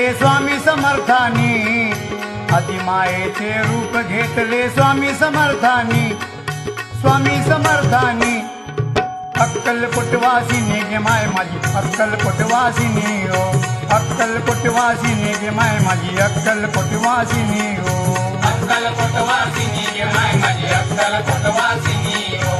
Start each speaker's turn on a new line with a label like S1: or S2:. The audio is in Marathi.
S1: घेतले स्वामी समर्थानी, आदिमायेचे रूप घेतले स्वामी समर्थानी, स्वामी समर्थानी. अक्कलकोटवासिनी गे माय माझी अक्कलकोटवासिनी हो, अक्कलकोटवासिनी गे माय माझी अक्कलकोटवासिनी हो,
S2: अक्कलकोटवासिनी गे माय माझी अक्कलकोटवासिनी हो.